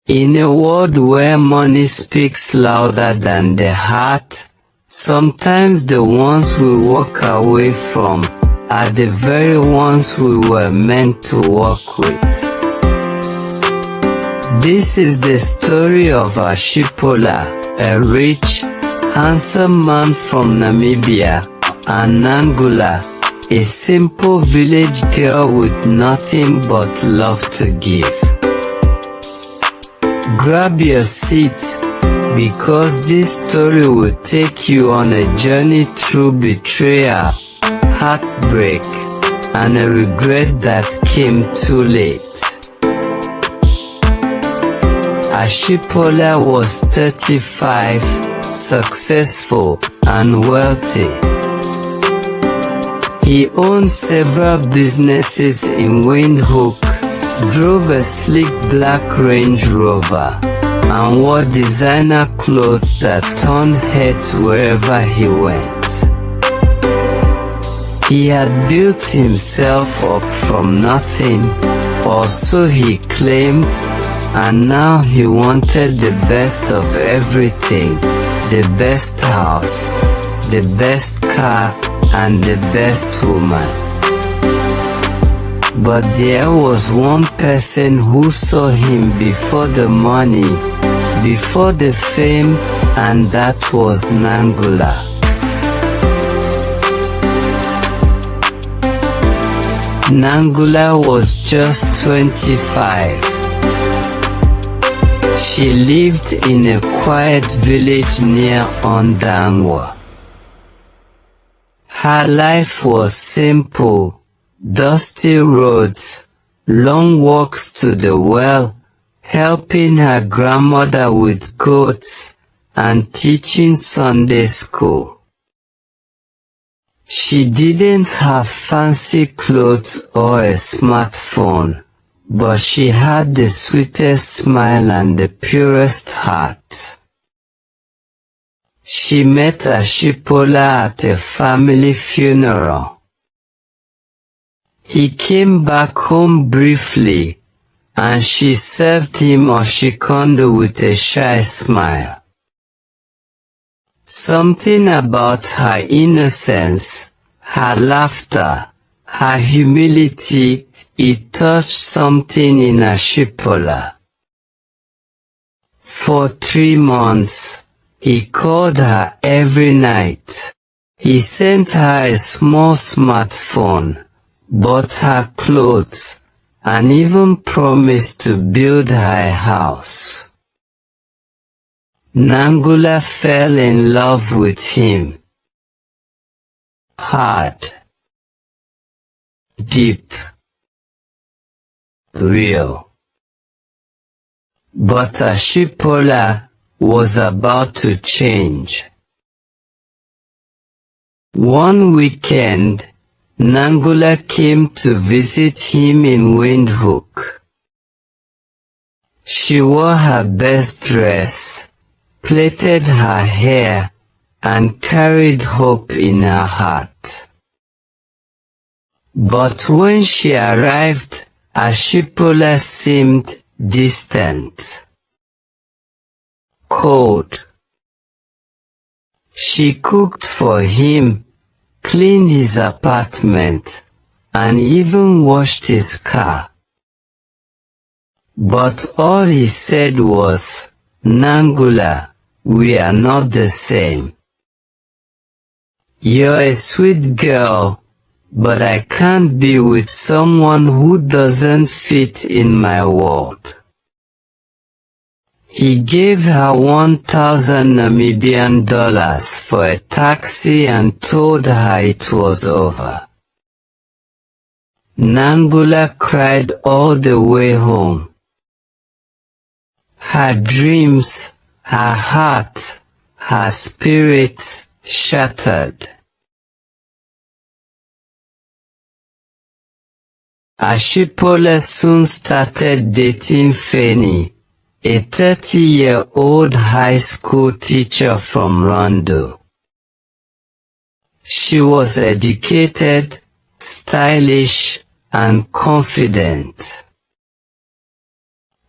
In a world where money speaks louder than the heart, sometimes the ones we walk away from are the very ones we were meant to walk with. This is the story of Ashipola, a rich, handsome man from Namibia, and Nangula, a simple village girl with nothing but love to give. Grab your seat, because this story will take you on a journey through betrayal, heartbreak, and a regret that came too late. Ashipola was 35, successful, and wealthy. He owned several businesses in Windhoek, drove a sleek black Range Rover, and wore designer clothes that turned heads wherever he went. He had built himself up from nothing, or so he claimed, and now he wanted the best of everything, the best house, the best car, and the best woman. But there was one person who saw him before the money, before the fame, and that was Nangula. Nangula was just 25. She lived in a quiet village near Ondangwa. Her life was simple: dusty roads, long walks to the well, helping her grandmother with goats, and teaching Sunday school. She didn't have fancy clothes or a smartphone, but she had the sweetest smile and the purest heart. She met Ashipola at a family funeral. He came back home briefly, and she served him oshikondo with a shy smile. Something about her innocence, her laughter, her humility, it touched something in Ashipola. For 3 months, he called her every night. He sent her a small smartphone, bought her clothes, and even promised to build her a house. Nangula fell in love with him. Hard, deep, real. But Ashipola was about to change. One weekend, Nangula came to visit him in Windhoek. She wore her best dress, plaited her hair, and carried hope in her heart. But when she arrived, Ashipola seemed distant, cold. She cooked for him, cleaned his apartment, and even washed his car. But all he said was, "Nangula, we are not the same. You're a sweet girl, but I can't be with someone who doesn't fit in my world." He gave her 1,000 Namibian dollars for a taxi and told her it was over. Nangula cried all the way home. Her dreams, her heart, her spirit shattered. Ashipola soon started dating Fanny, a 30-year-old high school teacher from Rondo. She was educated, stylish, and confident.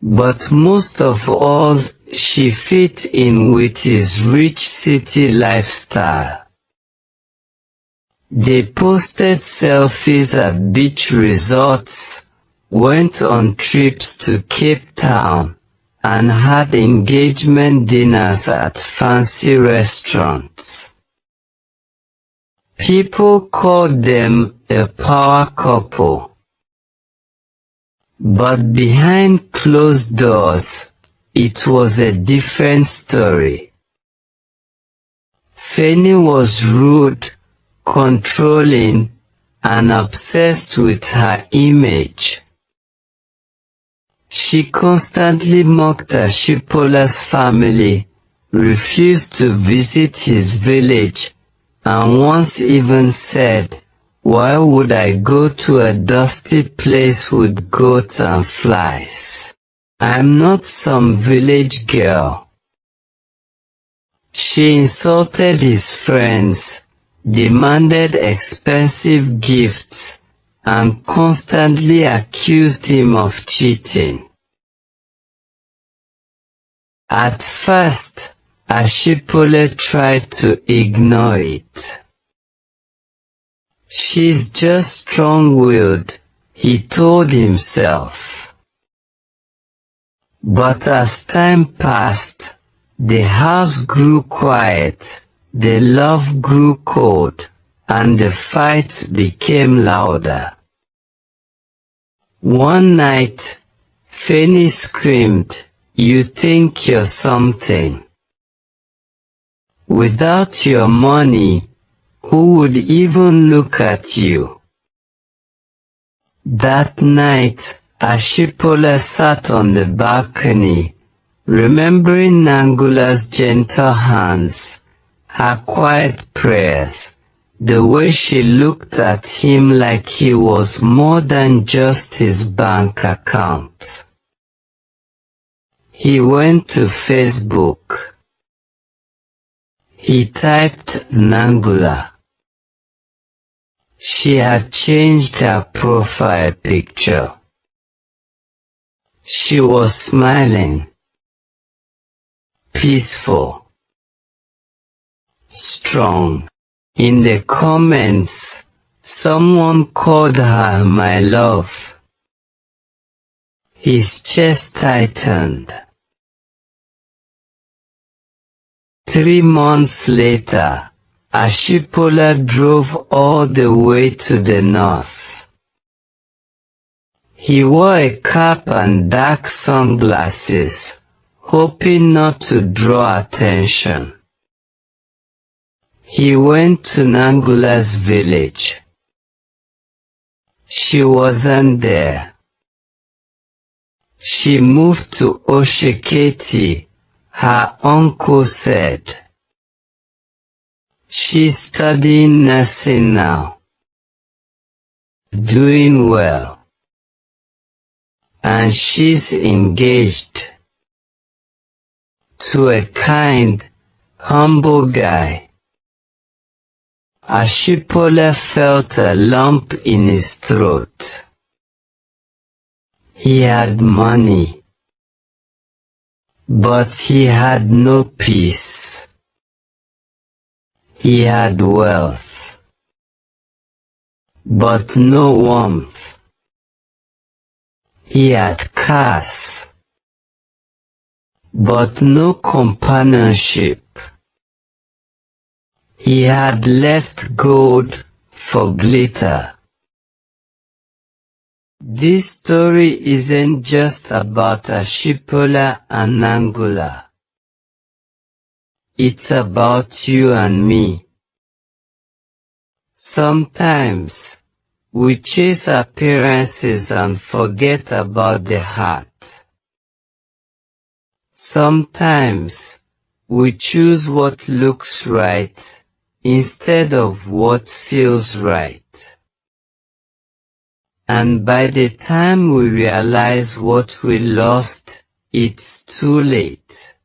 But most of all, she fit in with his rich city lifestyle. They posted selfies at beach resorts, went on trips to Cape Town, and had engagement dinners at fancy restaurants. People called them a power couple. But behind closed doors, it was a different story. Fanny was rude, controlling, and obsessed with her image. She constantly mocked Ashipola's family, refused to visit his village, and once even said, "Why would I go to a dusty place with goats and flies? I'm not some village girl." She insulted his friends, demanded expensive gifts, and constantly accused him of cheating. At first, Ashipola tried to ignore it. "She's just strong-willed," he told himself. But as time passed, the house grew quiet, the love grew cold, and the fights became louder. One night, Fanny screamed, "You think you're something? Without your money, who would even look at you?" That night, Ashipola sat on the balcony, remembering Nangula's gentle hands, her quiet prayers, the way she looked at him like he was more than just his bank account. He went to Facebook. He typed Nangula. She had changed her profile picture. She was smiling, peaceful, strong. In the comments, someone called her my love. His chest tightened. 3 months later, Ashipola drove all the way to the north. He wore a cap and dark sunglasses, hoping not to draw attention. He went to Nangula's village. She wasn't there. She moved to Osheketi, her uncle said. She's studying nursing now. Doing well. And she's engaged to a kind, humble guy. Ashipola felt a lump in his throat. He had money, but he had no peace. He had wealth, but no warmth. He had cars, but no companionship. He had left gold for glitter. This story isn't just about Ashipola and Nangula. It's about you and me. Sometimes, we chase appearances and forget about the heart. Sometimes, we choose what looks right instead of what feels right. And by the time we realize what we lost, it's too late.